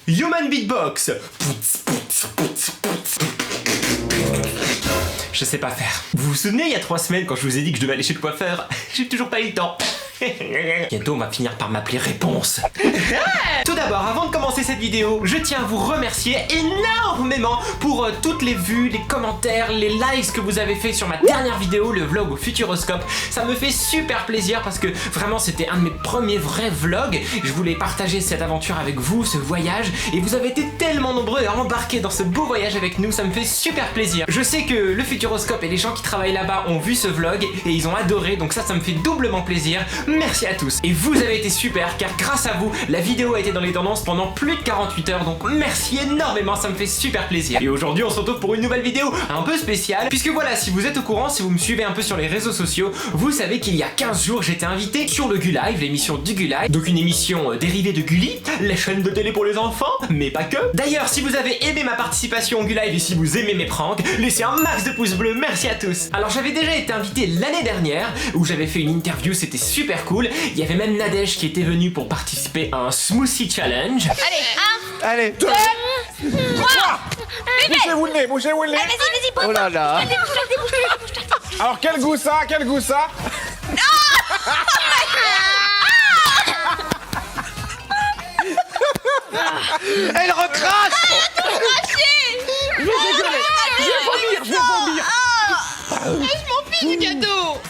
Human Beatbox. Je sais pas faire. Vous vous souvenez il y a 3 semaines quand je vous ai dit que je devais aller chez le coiffeur? J'ai toujours pas eu le temps. Bientôt on va finir par m'appeler Réponse. Tout d'abord, avant de commencer cette vidéo, je tiens à vous remercier énormément pour toutes les vues, les commentaires, les likes que vous avez fait sur ma dernière vidéo, le vlog au Futuroscope. Ça me fait super plaisir parce que vraiment c'était un de mes premiers vrais vlogs. Je voulais partager cette aventure avec vous, ce voyage, et vous avez été tellement nombreux à embarquer dans ce beau voyage avec nous, ça me fait super plaisir. Je sais que le Futuroscope et les gens qui travaillent là-bas ont vu ce vlog et ils ont adoré, donc ça me fait doublement plaisir. Merci à tous. Et vous avez été super car grâce à vous, la vidéo a été dans les tendances pendant plus de 48 heures, donc merci énormément, ça me fait super plaisir. Et aujourd'hui on se retrouve pour une nouvelle vidéo un peu spéciale, puisque voilà, si vous êtes au courant, si vous me suivez un peu sur les réseaux sociaux, vous savez qu'il y a 15 jours j'étais invité sur le Gulive, l'émission du Gulive, donc une émission dérivée de Gulli, la chaîne de télé pour les enfants, mais pas que. D'ailleurs, si vous avez aimé ma participation au Gulive et si vous aimez mes pranks, laissez un max de pouces bleus, merci à tous. Alors j'avais déjà été invité l'année dernière, où j'avais fait une interview, c'était super cool. Il y avait même Nadège qui était venue pour participer à un smoothie challenge. Allez, 1, Allez, 2, 3. bouchez-vous le nez, bouchez-vous le nez. Vas-y, Oh là là. Alors quel goût ça, quel goût ça? Elle recrache. Je vais rigoler. Je vais vomir. Je m'en fiche du gâteau.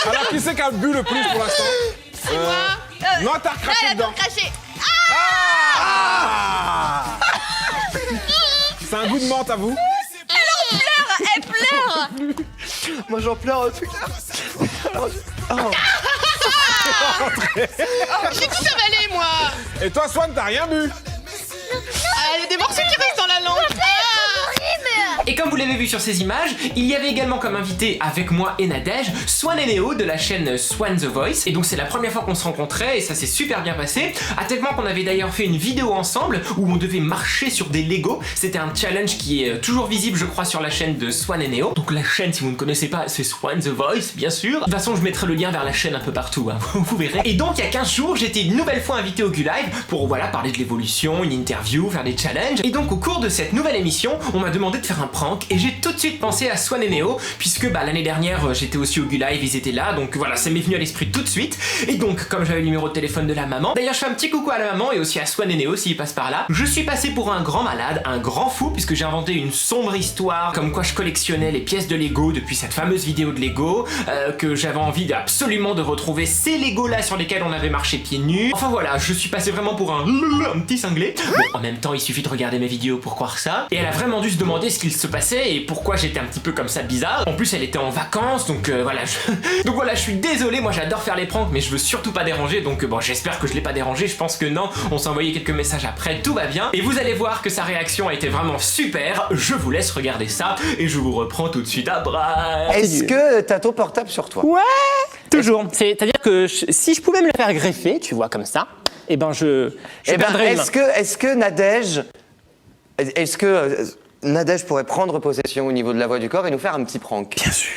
Alors qui c'est qui a bu le plus pour l'instant? C'est moi. Non, t'as recraché Elle a dedans. tout craché. Ah. C'est un goût de menthe à vous? Elle pleure. Moi j'en pleure en tout cas. J'ai tout avalé, moi. Et toi Swan, t'as rien bu? Ah, il y a des morceaux qui restent dans la langue. Et comme vous l'avez vu sur ces images, il y avait également comme invité avec moi et Nadège, Swan et Néo de la chaîne Swan The Voice. Et donc c'est la première fois qu'on se rencontrait et ça s'est super bien passé. À tel point qu'on avait d'ailleurs fait une vidéo ensemble où on devait marcher sur des Lego. C'était un challenge qui est toujours visible je crois sur la chaîne de Swan et Néo. Donc la chaîne, si vous ne connaissez pas, c'est Swan The Voice bien sûr. De toute façon je mettrai le lien vers la chaîne un peu partout, hein. Vous verrez. Et donc il y a 15 jours j'étais une nouvelle fois invité au Gulive pour voilà parler de l'évolution, une interview, faire des challenges. Et donc au cours de cette nouvelle émission, on m'a demandé de faire un prank et j'ai tout de suite pensé à Swan et Néo puisque l'année dernière j'étais aussi au Gulive, ils étaient là, donc voilà, ça m'est venu à l'esprit tout de suite. Et donc comme j'avais le numéro de téléphone de la maman, d'ailleurs je fais un petit coucou à la maman et aussi à Swan et Néo s'ils passent par là, je suis passé pour un grand malade, un grand fou, puisque j'ai inventé une sombre histoire comme quoi je collectionnais les pièces de Lego depuis cette fameuse vidéo de Lego, que j'avais envie absolument de retrouver ces Lego là sur lesquels on avait marché pieds nus. Enfin voilà, je suis passé vraiment pour un petit cinglé. Bon, en même temps il suffit de regarder mes vidéos pour croire ça. Et elle a vraiment dû se demander ce qu'il se passait et pourquoi j'étais un petit peu comme ça bizarre. En plus elle était en vacances, donc voilà, donc voilà, je suis désolé, moi j'adore faire les pranks mais je veux surtout pas déranger, donc bon, j'espère que je l'ai pas dérangé, je pense que non. On s'est envoyé quelques messages après, tout va bien et vous allez voir que sa réaction a été vraiment super. Je vous laisse regarder ça et je vous reprends tout de suite après. Est-ce que t'as ton portable sur toi? Ouais, toujours. C'est-à-dire que si je pouvais me le faire greffer, tu vois, comme ça, eh ben je perdrais une main. Est-ce que Nadège pourrait prendre possession au niveau de la voix du corps et nous faire un petit prank? Bien sûr.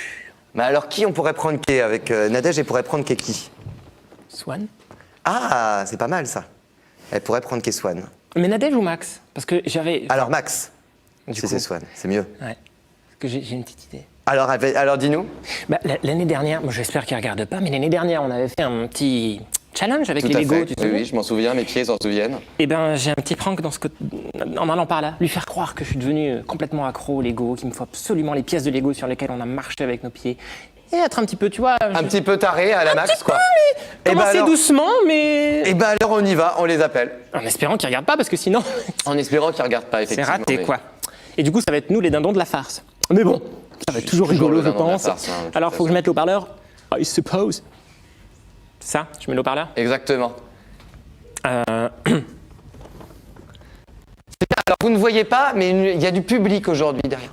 Mais alors qui on pourrait pranker avec Nadège? Elle pourrait prendre qui? Swan. Ah, c'est pas mal ça. Elle pourrait prendre Swan. Mais Nadège ou Max? Parce que j'avais... Alors Max, Du si coup. c'est Swan, c'est mieux. Ouais. Parce que j'ai une petite idée. Alors dis-nous. Bah, l'année dernière, moi j'espère qu'il regarde pas, mais l'année dernière, on avait fait un petit challenge avec Tout les à Lego, fait. tu Oui, sais. oui, je m'en souviens, mes pieds s'en souviennent. Et ben j'ai un petit prank en allant par là, lui faire croire que je suis devenu complètement accro aux Lego, qu'il me faut absolument les pièces de Lego sur lesquelles on a marché avec nos pieds. Et être un petit peu, tu vois... Un petit peu taré à la Max, quoi. Commencer doucement, mais... Et ben alors on y va, on les appelle. En espérant qu'il regarde pas, parce que sinon... En espérant qu'ils regardent pas, C'est effectivement. raté, mais- quoi. Et du coup, ça va être nous les dindons de la farce. Mais bon, ça va être toujours toujours rigolo, le je dindon de la pense. farce, hein, de toute Alors, faut que je mette le haut-parleur. I suppose. Ça, je mets le haut-parleur. Exactement. Euh, Alors vous ne voyez pas, mais il y a du public aujourd'hui derrière.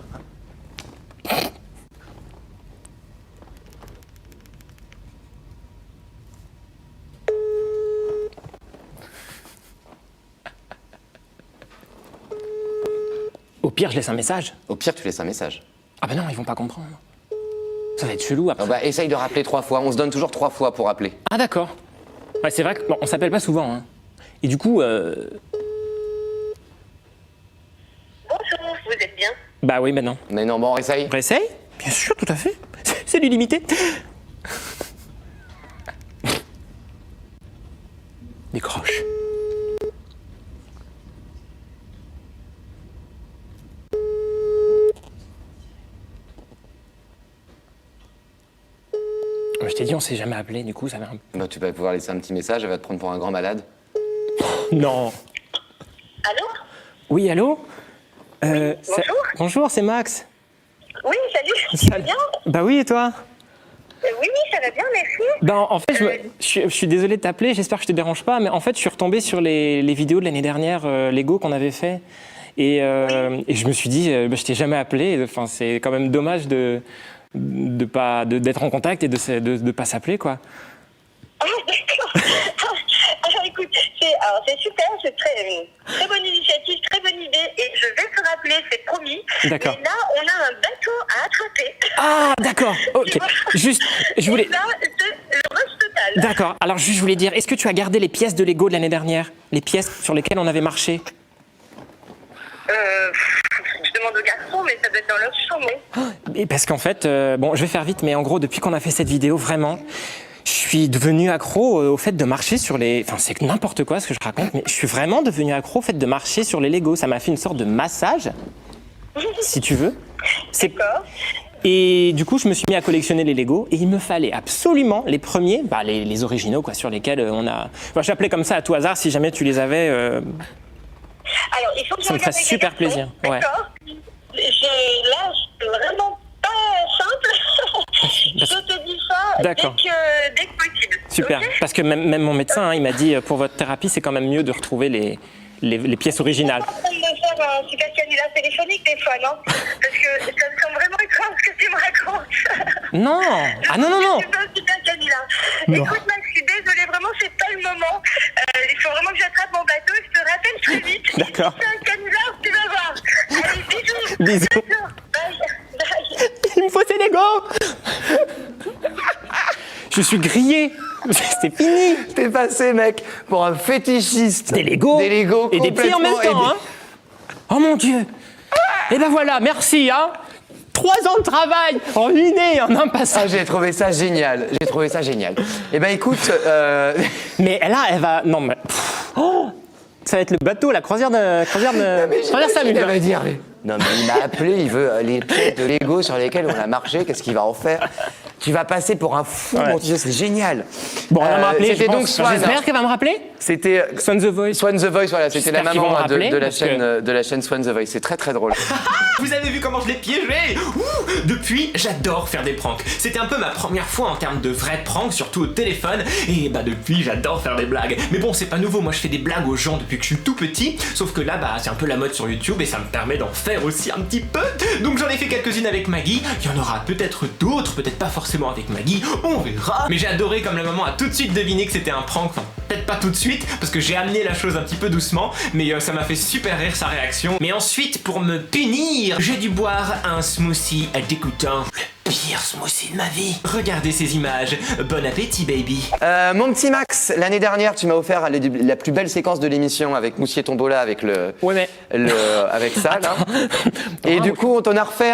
Au pire, je laisse un message. Au pire, tu laisses un message. Ah bah non, ils vont pas comprendre. Ça va être chelou après. Ah bah, essaye de rappeler 3 fois. On se donne toujours 3 fois pour rappeler. Ah d'accord. Ouais, c'est vrai qu'on s'appelle pas souvent. Hein. Et du coup, Bah oui, maintenant. Mais non, bon, on essaye. Réessaye? Bien sûr, tout à fait. C'est l'illimité. Décroche. Je t'ai dit, on s'est jamais appelé, du coup, ça va un... Bah, tu vas pouvoir laisser un petit message, elle va te prendre pour un grand malade. Non. Allô? Oui, allô? bonjour. Bonjour, c'est Max. Oui, salut, tu vas bien? Bah oui, et toi? Oui, ça va bien, merci. Ben, en fait, je suis désolé de t'appeler, j'espère que je te dérange pas, mais en fait, je suis retombé sur les vidéos de l'année dernière, Lego qu'on avait fait. Et je me suis dit, je t'ai jamais appelé. Enfin, c'est quand même dommage d'être en contact et de pas s'appeler, quoi. Ah, d'accord. Alors, écoute, c'est super, c'est très bonne initiative, très bonne idée, et je vais te rappeler, c'est promis. D'accord. Mais là, on a un bateau à attraper. Ah, d'accord. Ok. Juste, je voulais. Et là, c'est le rush total. D'accord. Alors, juste, je voulais dire, est-ce que tu as gardé les pièces de Lego de l'année dernière, les pièces sur lesquelles on avait marché? Je demande aux garçons, mais ça doit être dans leur chambre. Et parce qu'en fait, bon, je vais faire vite, mais en gros, depuis qu'on a fait cette vidéo, vraiment, je suis devenu accro au fait de marcher sur les... Enfin, c'est n'importe quoi ce que je raconte, mais je suis vraiment devenu accro au fait de marcher sur les Lego. Ça m'a fait une sorte de massage, si tu veux. D'accord. Et du coup, je me suis mis à collectionner les Lego et il me fallait absolument les premiers, les originaux, quoi, sur lesquels on a... Enfin, j'appelais comme ça à tout hasard si jamais tu les avais... Alors, il faut que Ça me ferait regarde avec super les plaisir. garçons, Ouais. d'accord. Là, c'est vraiment pas simple. Je te dis ça dès D'accord. que possible. Super, Ok. parce que même mon médecin, hein, il m'a dit, pour votre thérapie, c'est quand même mieux de retrouver les pièces originales. Je suis en train de me faire un super canular téléphonique des fois, non? Parce que ça me semble vraiment étrange ce que tu me racontes. Non. Ah non, non, non. Je fais un super canular. Non. Écoute, Max, je suis désolée, vraiment, c'est pas le moment. Il faut vraiment que j'attrape mon bateau. Je te rappelle très vite. D'accord. Si c'est un canular, tu vas voir. Allez, bisous. Bisous. Bye. Bye. Il me faut ces Lego. Je suis grillé. C'est fini. T'es passé, mec, pour un fétichiste. Des Lego. Des Lego Et des pieds en même complètement temps, hein. Oh mon Dieu. Et ben voilà, merci, hein. 3 ans de travail en une année, en un Ah, passage. j'ai trouvé ça génial. J'ai trouvé ça génial. Eh ben, écoute, Mais là, elle va... Non, mais... Oh, ça va être le bateau, la croisière croisière Samus. il va dire, mais... Non, mais il m'a appelé, il veut les pièces de Lego sur lesquelles on a marché, qu'est-ce qu'il va en faire? Tu vas passer pour un fou, Ouais. mon Dieu, c'est génial. Bon, elle va me rappeler, C'était je donc pense. Swan. J'espère qu'elle va me rappeler. C'était Swan the Voice. Swan the Voice, voilà, c'était la J'espère qu'ils vont maman me rappeler, de la parce que- chaîne, de la chaîne Swan the Voice. C'est très très drôle. Vous avez vu comment je l'ai piégé? Depuis, j'adore faire des pranks. C'était un peu ma première fois en termes de vrais pranks, surtout au téléphone. Et bah depuis, j'adore faire des blagues. Mais bon, c'est pas nouveau, moi je fais des blagues aux gens depuis que je suis tout petit. Sauf que là, bah c'est un peu la mode sur YouTube et ça me permet d'en faire aussi un petit peu. Donc j'en ai fait quelques-unes avec Maggie. Il y en aura peut-être d'autres, peut-être pas forcément avec Maggie, on verra. Mais j'ai adoré comme la maman a tout de suite deviné que c'était un prank. Enfin, peut-être pas tout de suite, parce que j'ai amené la chose un petit peu doucement. Mais ça m'a fait super rire sa réaction. Mais ensuite, pour me punir, j'ai dû boire un smoothie dégoûtant. Le pire smoothie de ma vie. Regardez ces images. Bon appétit, baby. Mon petit Max, l'année dernière, tu m'as offert la plus belle séquence de l'émission avec Moussier Tombola, avec Ouais, mais... avec ça, là. Et du coup, on t'en a refait.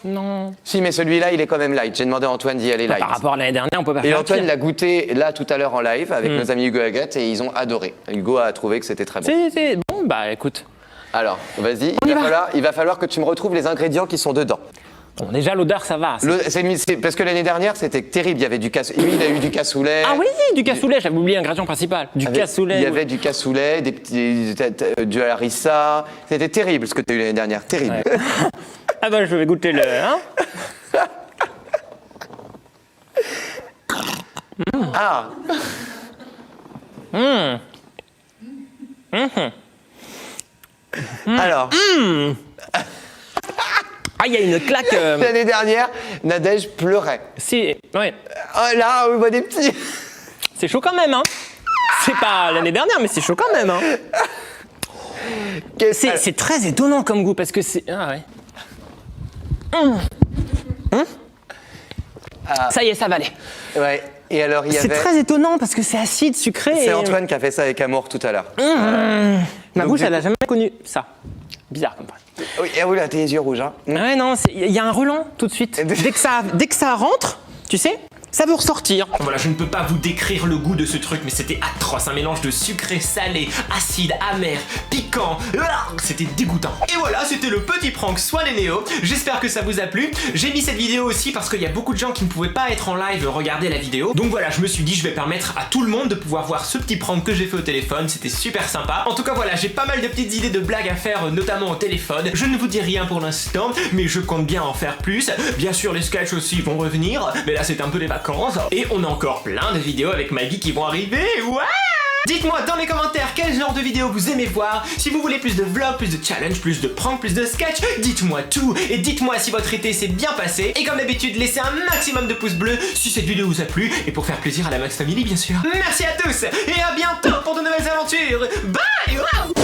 Non. Si, mais celui-là, il est quand même light. J'ai demandé à Antoine d'y aller light. Par rapport à l'année dernière, on peut pas Et faire Antoine pire. l'a goûté là tout à l'heure en live avec nos amis Hugo et Agathe et ils ont adoré. Hugo a trouvé que c'était très bon. C'est bon, bah écoute. Alors, vas-y, On y il va falloir que tu me retrouves les ingrédients qui sont dedans. Bon, déjà l'odeur, ça va. Parce que l'année dernière, c'était terrible. Il y avait il a eu du cassoulet. Ah oui, du cassoulet, j'avais oublié l'ingrédient principal. Du cassoulet. Il y avait du cassoulet, du harissa. C'était terrible ce que tu as eu l'année dernière. Terrible. Ouais. Ah bah je vais goûter le... Hein. Ah. Alors, Ah, il y a une claque... l'année dernière, Nadège pleurait. Si, ouais. Oh là, on voit des petits. C'est chaud quand même, hein. C'est pas l'année dernière, mais c'est chaud quand même, hein. C'est très étonnant comme goût, parce que c'est... Ah ouais. Ça y est, ça va aller. Ouais. Et alors, il y C'est avait. très étonnant, parce que c'est acide, sucré. C'est et- Antoine qui a fait ça avec amour tout à l'heure. Ma Donc, bouche, du elle a jamais connu ça. Bizarre comme ça. Oui, et oui, là, t'as les yeux rouges, hein. Ouais, non, il y a un relent tout de suite. Dès que ça rentre, tu sais, ça veut ressortir. Voilà, je ne peux pas vous décrire le goût de ce truc, mais c'était atroce. Un mélange de sucré, salé, acide, amer, piquant. C'était dégoûtant. Et voilà, c'était le petit prank Swan et Neo. J'espère que ça vous a plu. J'ai mis cette vidéo aussi parce qu'il y a beaucoup de gens qui ne pouvaient pas être en live regarder la vidéo. Donc voilà, je me suis dit, je vais permettre à tout le monde de pouvoir voir ce petit prank que j'ai fait au téléphone. C'était super sympa. En tout cas, voilà, j'ai pas mal de petites idées de blagues à faire, notamment au téléphone. Je ne vous dis rien pour l'instant, mais je compte bien en faire plus. Bien sûr, les sketchs aussi vont revenir, mais là, c'est un peu les vacances. Et on a encore plein de vidéos avec Maggie qui vont arriver. Ouais! Dites-moi dans les commentaires quel genre de vidéo vous aimez voir. Si vous voulez plus de vlogs, plus de challenges, plus de pranks, plus de sketch, dites-moi tout. Et dites-moi si votre été s'est bien passé. Et comme d'habitude, laissez un maximum de pouces bleus si cette vidéo vous a plu. Et pour faire plaisir à la Max Family, bien sûr. Merci à tous et à bientôt pour de nouvelles aventures. Bye! Wow.